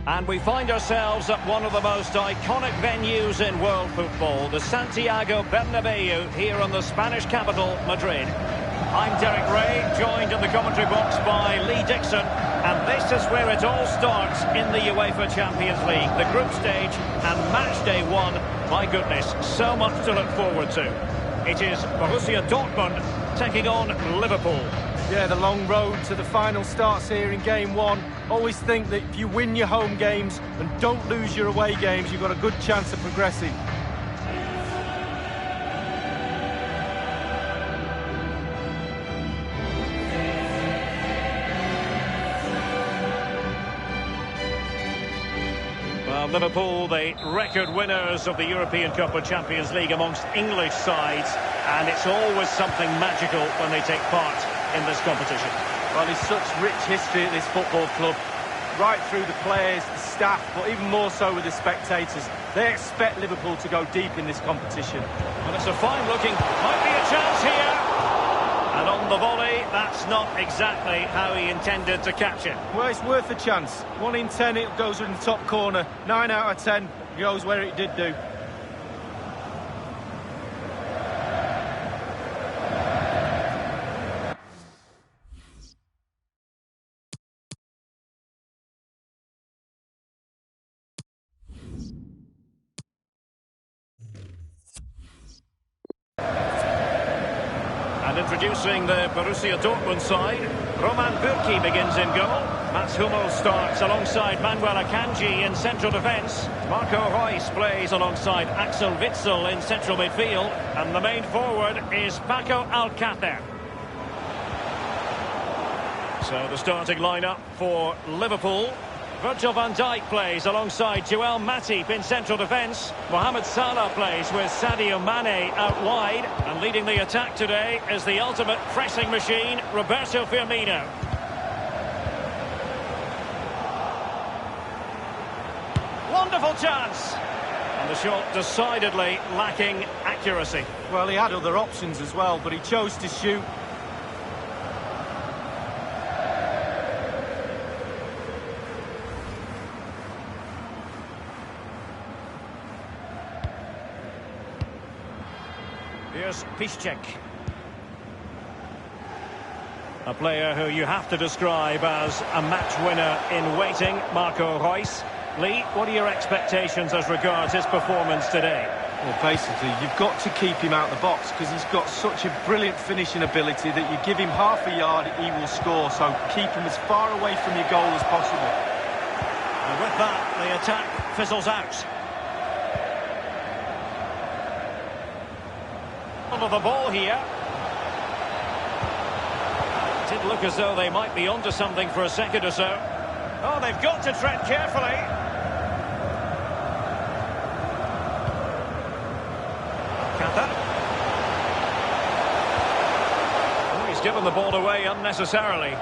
And we find ourselves at one of the most iconic venues in world football, the Santiago Bernabeu, here in the Spanish capital, Madrid. I'm Derek Ray, joined in the commentary box by Lee Dixon, and this is where it all starts in the UEFA Champions League, the group stage and match day one. My goodness, so much to look forward to. It is Borussia Dortmund taking on Liverpool. Yeah, the long road to the final starts here in game one. Always think that if you win your home games and don't lose your away games, you've got a good chance of progressing. Well, Liverpool, the record winners of the European Cup and Champions League amongst English sides, and it's always something magical when they take part in this competition. Well, there's such rich history at this football club, right through the players, the staff, but even more so with the spectators. They expect Liverpool to go deep in this competition. Well, it's a fine-looking, might be a chance here. And on the volley, that's not exactly how he intended to catch it. Well, it's worth a chance. 1 in 10, it goes in the top corner. 9 out of 10 goes where it did do. And introducing the Borussia Dortmund side, Roman Bürki begins in goal. Mats Hummels starts alongside Manuel Akanji in central defence. Marco Reus plays alongside Axel Witsel in central midfield. And the main forward is Paco Alcácer. So the starting lineup for Liverpool. Virgil van Dijk plays alongside Joel Matip in central defence. Mohamed Salah plays with Sadio Mane out wide. And leading the attack today is the ultimate pressing machine, Roberto Firmino. Wonderful chance! And the shot decidedly lacking accuracy. Well, he had other options as well, but he chose to shoot. Here's Piszczek. A player who you have to describe as a match winner in waiting, Marco Reus. Lee, what are your expectations as regards his performance today? Well, basically, you've got to keep him out the box because he's got such a brilliant finishing ability that you give him half a yard, he will score. So keep him as far away from your goal as possible. And with that, the attack fizzles out. Of the ball here. Did look as though they might be onto something for a second or so. Oh, they've got to tread carefully. Kata. Oh, he's given the ball away unnecessarily.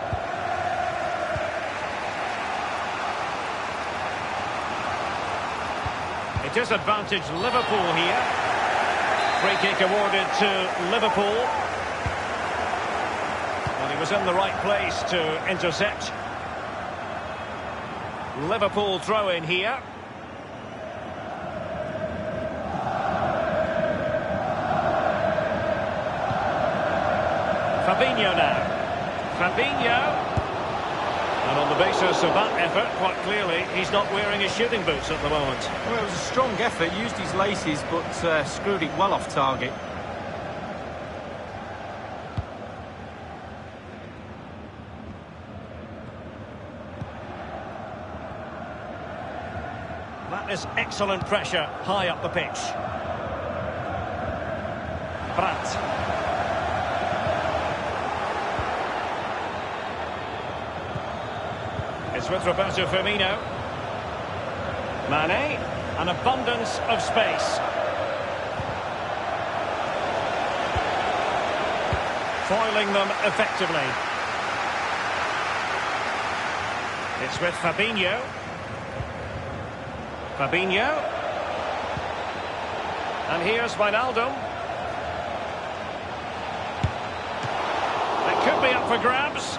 A disadvantaged Liverpool here. Free kick awarded to Liverpool. Well, he was in the right place to intercept. Liverpool throw in here. Fabinho now. Fabinho. And on the basis of that effort, quite clearly, he's not wearing his shooting boots at the moment. Well, it was a strong effort, used his laces, but screwed it well off target. That is excellent pressure high up the pitch. Brandt. It's with Roberto Firmino. Mane, an abundance of space. Foiling them effectively. It's with Fabinho. Fabinho. And here's Wijnaldum. It could be up for grabs.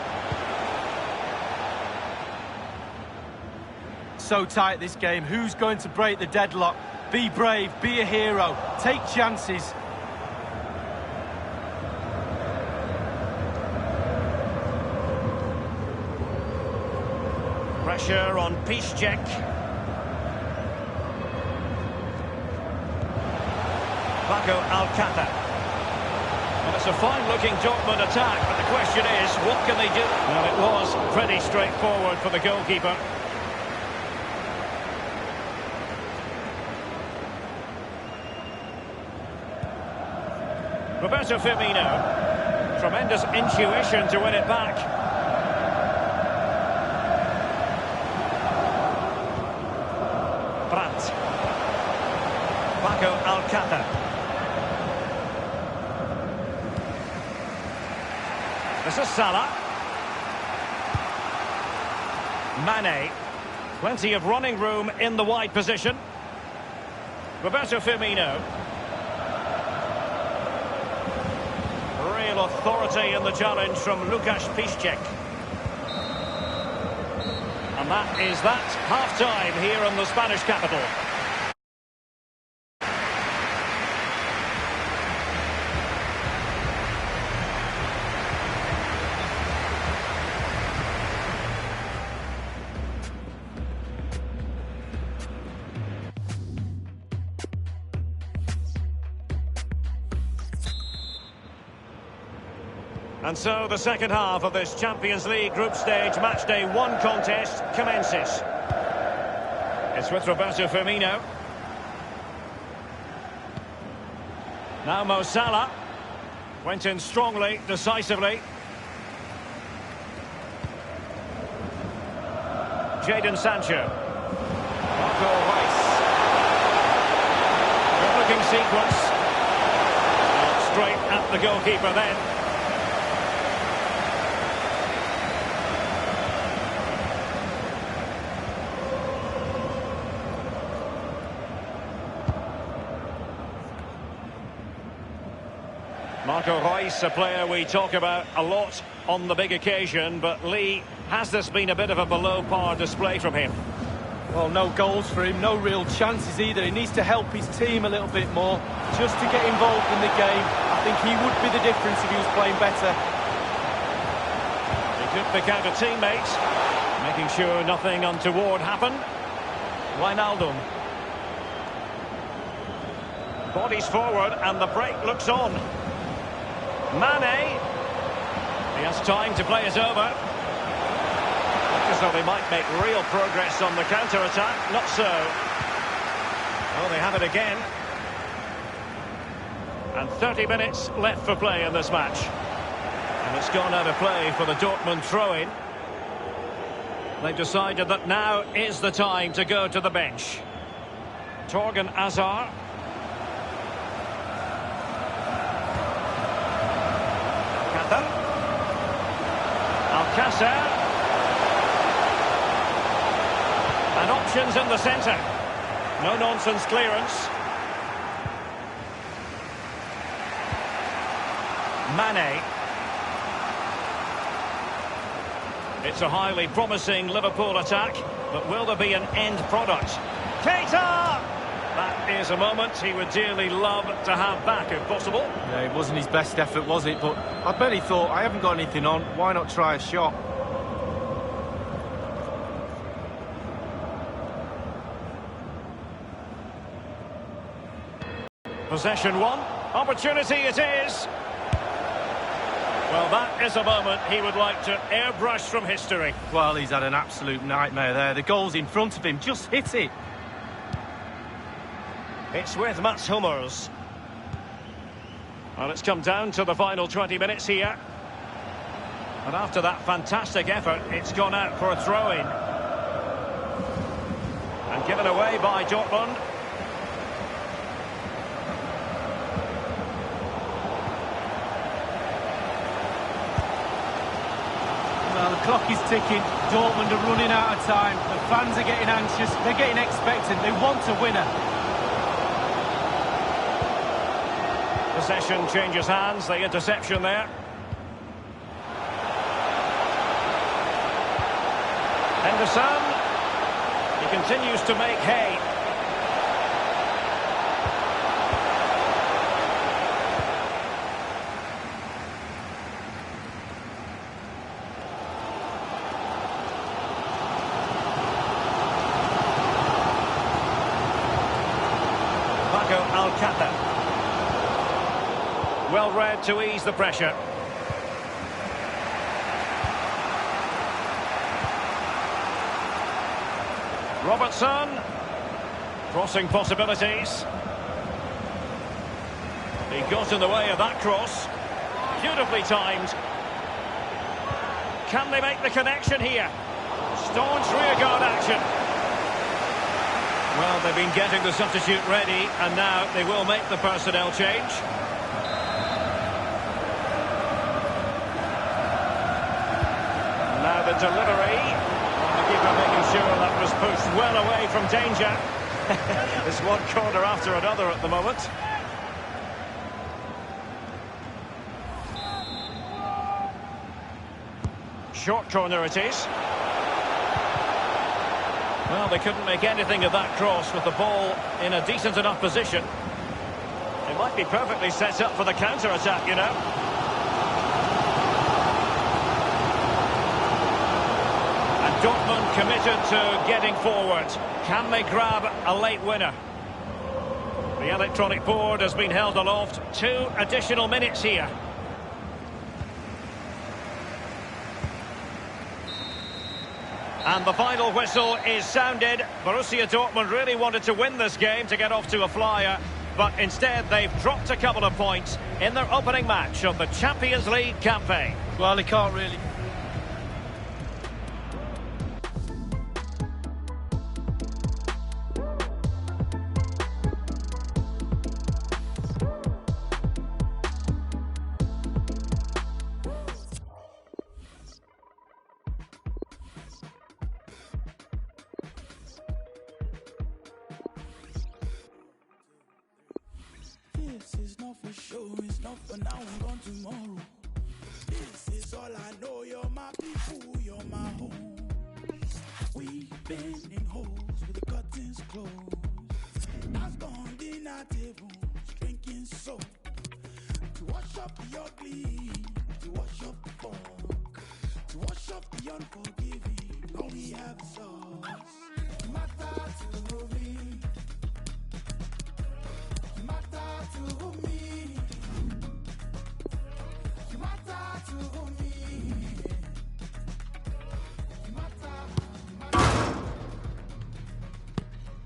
So tight this game. Who's going to break the deadlock? Be brave, be a hero, take chances. Pressure on Piszczek. Paco Alcácer. Well, it's a fine-looking Dortmund attack, but the question is, what can they do? Well, it was pretty straightforward for the goalkeeper. Roberto Firmino. Tremendous intuition to win it back. Brandt. Paco Alcácer. This is Salah. Mane. Plenty of running room in the wide position. Roberto Firmino. Real authority in the challenge from Łukasz Piszczek. And that is that. Half-time here in the Spanish capital. And so the second half of this Champions League group stage match day 1 contest commences. It's with Roberto Firmino. Now Mo Salah. Went in strongly, decisively. Jadon Sancho. Marco Reus. Good-looking sequence. Straight at the goalkeeper then. Marco Reus, a player we talk about a lot on the big occasion, but Lee, has this been a bit of a below-par display from him? Well, no goals for him, no real chances either. He needs to help his team a little bit more, just to get involved in the game. I think he would be the difference if he was playing better. He could pick out a teammate, making sure nothing untoward happened. Wijnaldum. Bodies forward and the break looks on. Mane. He has time to play it over. Looks as though they might make real progress on the counter-attack. Not so. Oh, they have it again. And 30 minutes left for play in this match. And it's gone out of play for the Dortmund throw-in. They've decided that now is the time to go to the bench. Torgan Hazard. Alcácer. And options in the centre. No-nonsense clearance. Mane. It's a highly promising Liverpool attack, but will there be an end product? Keita! That is a moment he would dearly love to have back, if possible. Yeah, it wasn't his best effort, was it? But I bet he thought, I haven't got anything on, why not try a shot? Possession one, opportunity it is. Well, that is a moment he would like to airbrush from history. Well, he's had an absolute nightmare there. The goal's in front of him, just hit it. It's with Mats Hummels. Well, it's come down to the final 20 minutes here. And after that fantastic effort, it's gone out for a throw-in. And given away by Dortmund. Well, the clock is ticking. Dortmund are running out of time. The fans are getting anxious. They're getting expectant. They want a winner. Possession changes hands. The interception there. Henderson. He continues to make hay. Well read to ease the pressure. Robertson. Crossing possibilities. He got in the way of that cross. Beautifully timed. Can they make the connection here? Staunch rearguard action. Well, they've been getting the substitute ready, and now they will make the personnel change. Now the delivery. The keeper making sure that was pushed well away from danger. It's one corner after another at the moment. Short corner it is. Well, they couldn't make anything of that cross with the ball in a decent enough position. It might be perfectly set up for the counter-attack, you know. And Dortmund committed to getting forward. Can they grab a late winner? The electronic board has been held aloft. 2 additional minutes here. And the final whistle is sounded. Borussia Dortmund really wanted to win this game to get off to a flyer, but instead they've dropped a couple of points in their opening match of the Champions League campaign. Well, they can't really... This is not for sure, it's not for now, I'm gone tomorrow. This is all I know, you're my people, you're my home. We've been in holes with the curtains closed. I've gone dinner tables, drinking soap. To wash up the ugly, to wash up the funk, to wash up the unforgiving, all we have is us. Matter to me. To me, you matter to me. You matter, you matter, you matter to me. You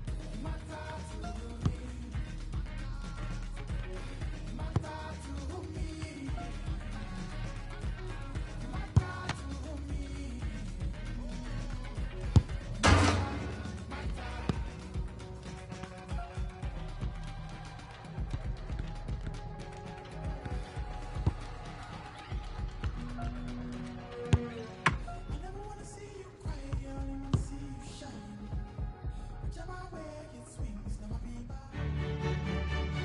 matter to me. You matter to me.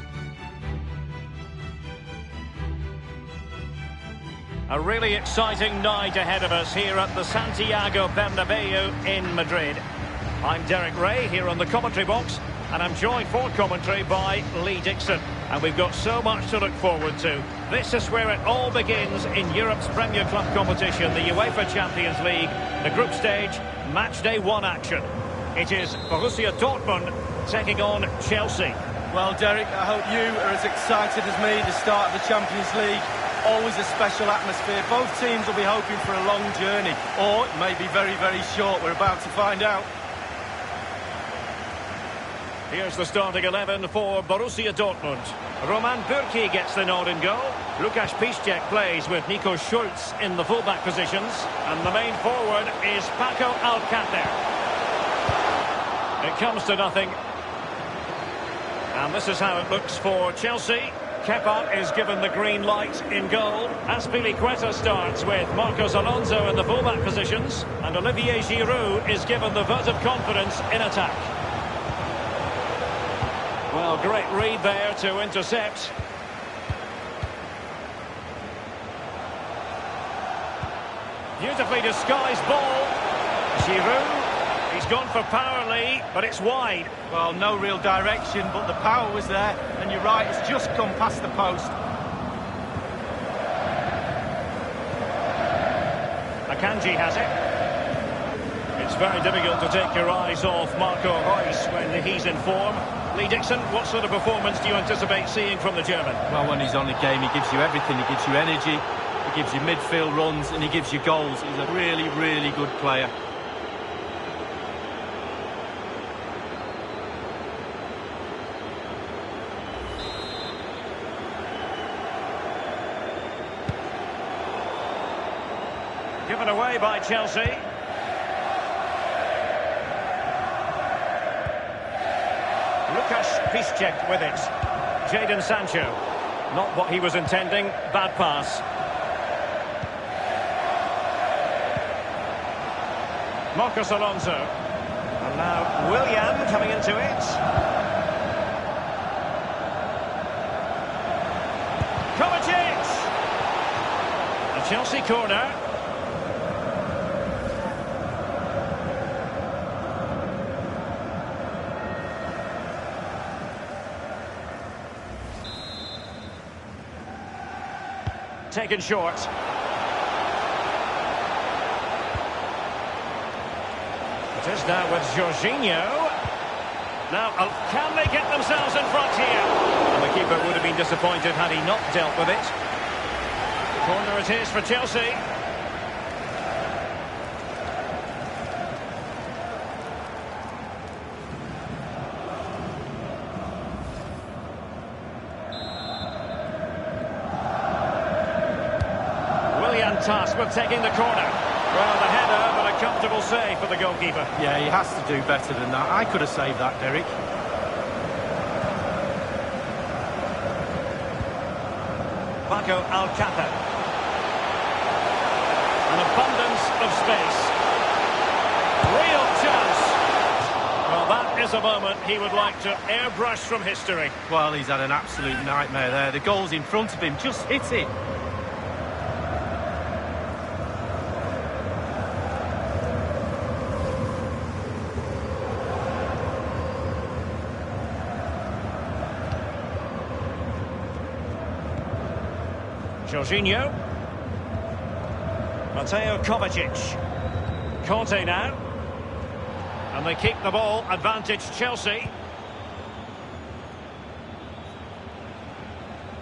A really exciting night ahead of us here at the Santiago Bernabeu in Madrid. I'm Derek Ray here on the commentary box, and I'm joined for commentary by Lee Dixon. And we've got so much to look forward to. This is where it all begins in Europe's Premier Club competition, the UEFA Champions League, the group stage, match day 1 action. It is Borussia Dortmund taking on Chelsea. Well, Derek, I hope you are as excited as me. The start of the Champions League, always a special atmosphere. Both teams will be hoping for a long journey, or it may be very, very short. We're about to find out. Here's the starting 11 for Borussia Dortmund. Roman Bürki gets the nod in goal. Lukasz Piszczek plays with Nico Schulz in the fullback positions. And the main forward is Paco Alcácer. It comes to nothing. And this is how it looks for Chelsea. Kepa is given the green light in goal. Azpilicueta starts with Marcos Alonso in the fullback positions. And Olivier Giroud is given the vote of confidence in attack. Well, great read there to intercept. Beautifully disguised ball. Giroud. He's gone for power, Lee, but it's wide. Well, no real direction, but the power was there. And you're right, it's just come past the post. Akanji has it. It's very difficult to take your eyes off Marco Reus when he's in form. Lee Dixon, what sort of performance do you anticipate seeing from the German? Well, when he's on the game, he gives you everything. He gives you energy, he gives you midfield runs, and he gives you goals. He's a really, really good player. Given away by Chelsea. Lukasz Piszczek with it. Jadon Sancho. Not what he was intending. Bad pass. Marcos Alonso. And now Willian coming into it. Kovacic! A Chelsea corner. Taken short. It is now with Jorginho. Now, can they get themselves in front here? And the keeper would have been disappointed had he not dealt with it. Corner it is for Chelsea. Task with taking the corner. Well, the header, but a comfortable save for the goalkeeper. Yeah, he has to do better than that. I could have saved that, Derek. Paco Alcácer. An abundance of space. Real chance. Well, that is a moment he would like to airbrush from history. Well, he's had an absolute nightmare there. The goal's in front of him. Just hit it. Jorginho. Mateo Kovacic. Conte now. And they keep the ball. Advantage Chelsea.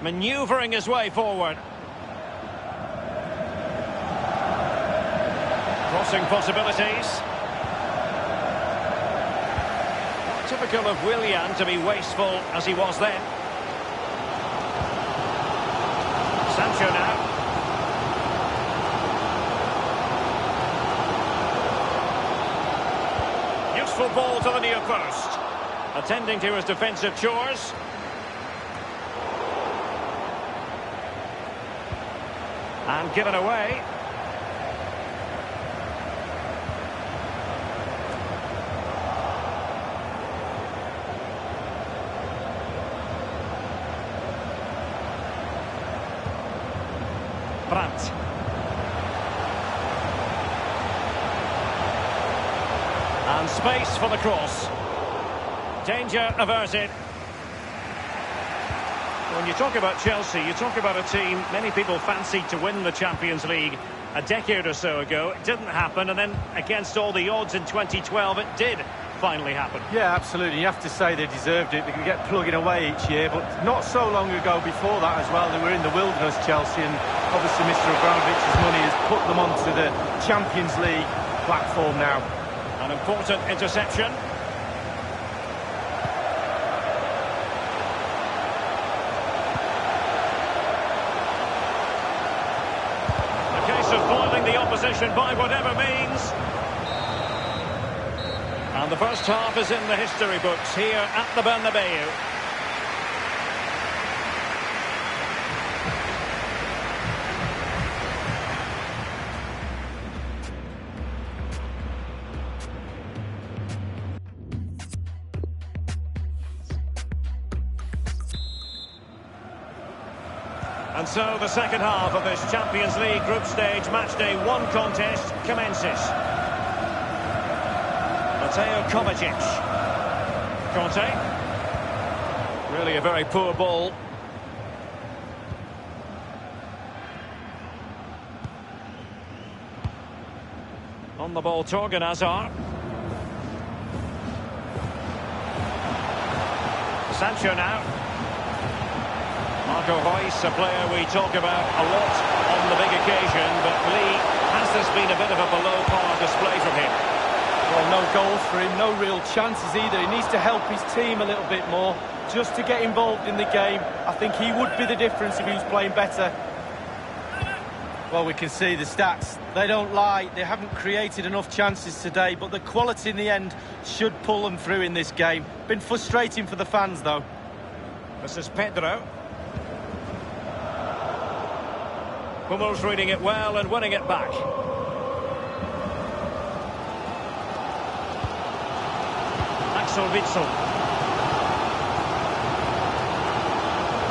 Manoeuvring his way forward. Crossing possibilities. Typical of Willian to be wasteful as he was then. Sancho now. Useful ball to the near post. Attending to his defensive chores. And given away. Brandt. And space for the cross. Danger averted. When you talk about Chelsea, you talk about a team many people fancied to win the Champions League a decade or so ago. It didn't happen, and then against all the odds in 2012, it did finally happen. Yeah, absolutely. You have to say they deserved it. They could get plugging away each year, but not so long ago before that as well. They were in the wilderness, Chelsea, and obviously Mr. Abramovich's money has put them onto the Champions League platform now. An important interception. opposition by whatever means. And the first half is in the history books here at the Bernabeu. And so the second half of this Champions League group stage matchday 1 contest commences. Mateo Kovacic. Conte. Really a very poor ball. On the ball, Torgan Hazard. Sancho now. Marco Reus, a player we talk about a lot on the big occasion, but Lee, has this been a bit of a below-par display from him? Well, no goals for him, no real chances either. He needs to help his team a little bit more, just to get involved in the game. I think he would be the difference if he was playing better. Well, we can see the stats. They don't lie. They haven't created enough chances today, but the quality in the end should pull them through in this game. Been frustrating for the fans, though. This is Pedro. Hummels reading it well and winning it back. Axel Witsel.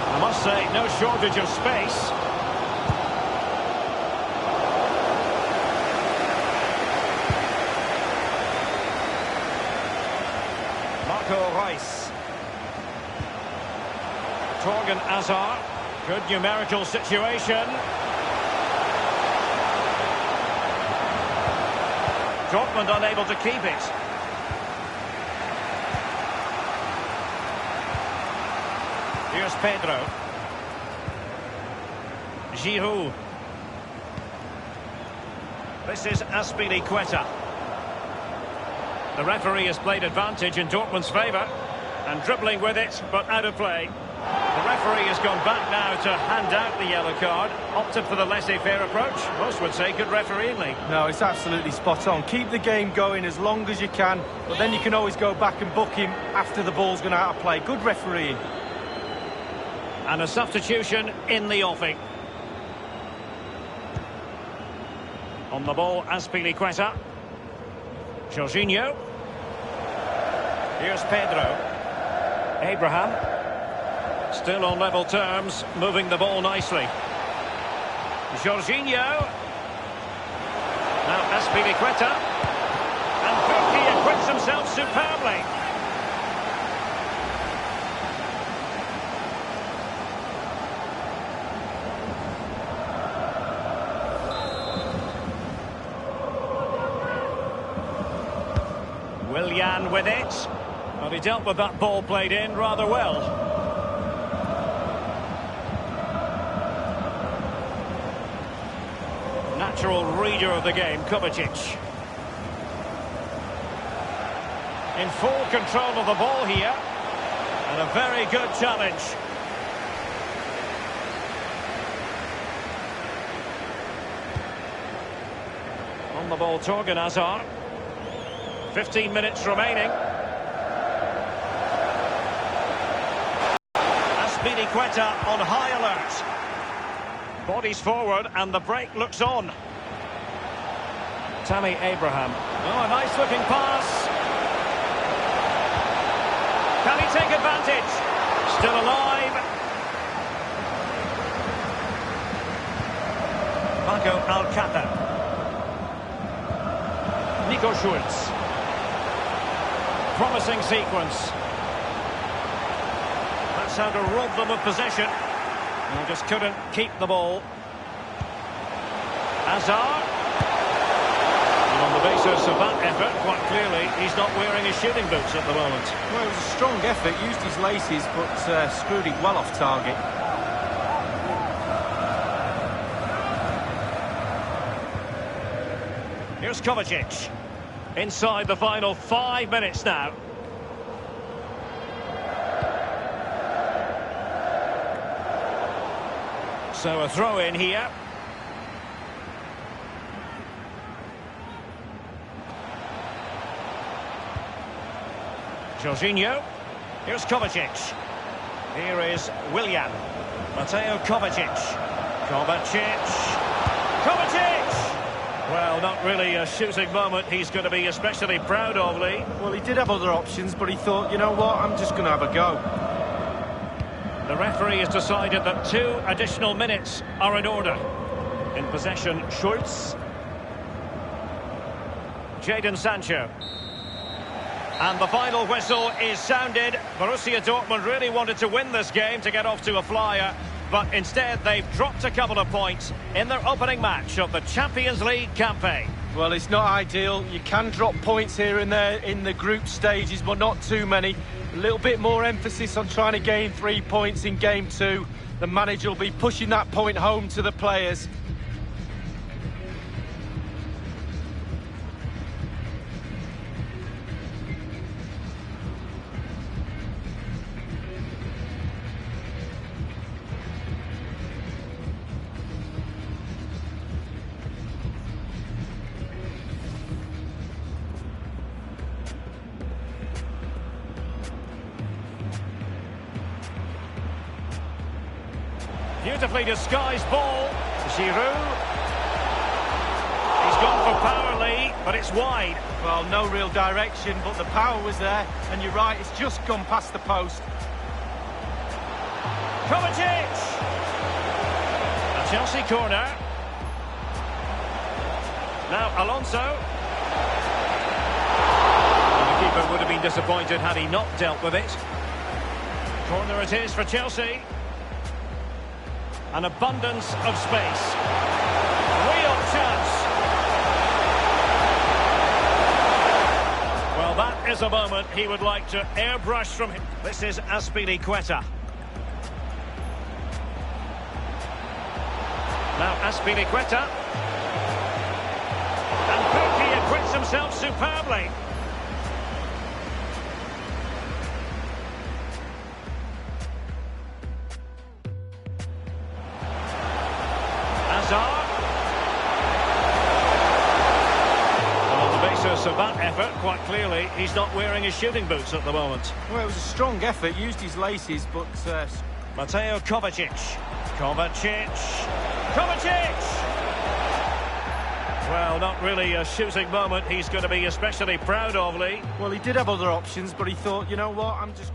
I must say, no shortage of space. Marco Reus. Torgan Hazard. Good numerical situation. Dortmund unable to keep it. Here's Pedro. Giroud. This is Azpilicueta. The referee has played advantage in Dortmund's favour. And dribbling with it, but out of play. The referee has gone back now to hand out the yellow card. Opted for the laissez-faire approach. Most would say good refereeing, Lee. No, it's absolutely spot on. Keep the game going as long as you can, but then you can always go back and book him after the ball's gone out of play. Good refereeing. And a substitution in the offing. On the ball, Azpilicueta. Jorginho. Here's Pedro. Abraham. Still on level terms, moving the ball nicely. Jorginho. Now Azpilicueta. And Pukki acquits himself superbly. Willian with it. Well, he dealt with that ball played in rather well. Natural reader of the game, Kovacic. In full control of the ball here. And a very good challenge. On the ball, Torgan Hazard. 15 minutes remaining. Azpilicueta on high alert. Bodies forward and the break looks on. Tammy Abraham. Oh, a nice looking pass. Can he take advantage? Still alive. Paco Alcácer. Nico Schultz. Promising sequence. That's how to rob them of possession. And just couldn't keep the ball. Hazard. And on the basis of that effort, quite clearly, he's not wearing his shooting boots at the moment. Well, it was a strong effort, used his laces, but screwed it well off target. Here's Kovacic. Inside the final 5 minutes now. So a throw in here. Jorginho. Here's Kovacic. Here is Willian. Mateo Kovacic. Kovacic. Kovacic! Well, not really a shooting moment he's going to be especially proud of, Lee. Well, he did have other options, but he thought, you know what, I'm just going to have a go. The referee has decided that 2 additional minutes are in order. In possession, Schultz. Jadon Sancho. And the final whistle is sounded. Borussia Dortmund really wanted to win this game to get off to a flyer, but instead they've dropped a couple of points in their opening match of the Champions League campaign. Well, it's not ideal. You can drop points here and there in the group stages, but not too many. A little bit more emphasis on trying to gain 3 points in game 2. The manager will be pushing that point home to the players. Beautifully disguised ball. Giroud. He's gone for power, Lee, but it's wide. Well, no real direction, but the power was there. And you're right, it's just gone past the post. Kovacic! A Chelsea corner. Now Alonso. And the keeper would have been disappointed had he not dealt with it. Corner it is for Chelsea. An abundance of space. Real chance. Well, that is a moment he would like to airbrush from him. This is Azpilicueta. Now Azpilicueta. And Pukki acquits himself superbly. And on the basis of that effort, quite clearly, he's not wearing his shooting boots at the moment. Well, it was a strong effort, used his laces, but... Mateo Kovacic. Kovacic. Kovacic! Well, not really a shooting moment he's going to be especially proud of, Lee. Well, he did have other options, but he thought, you know what, I'm just...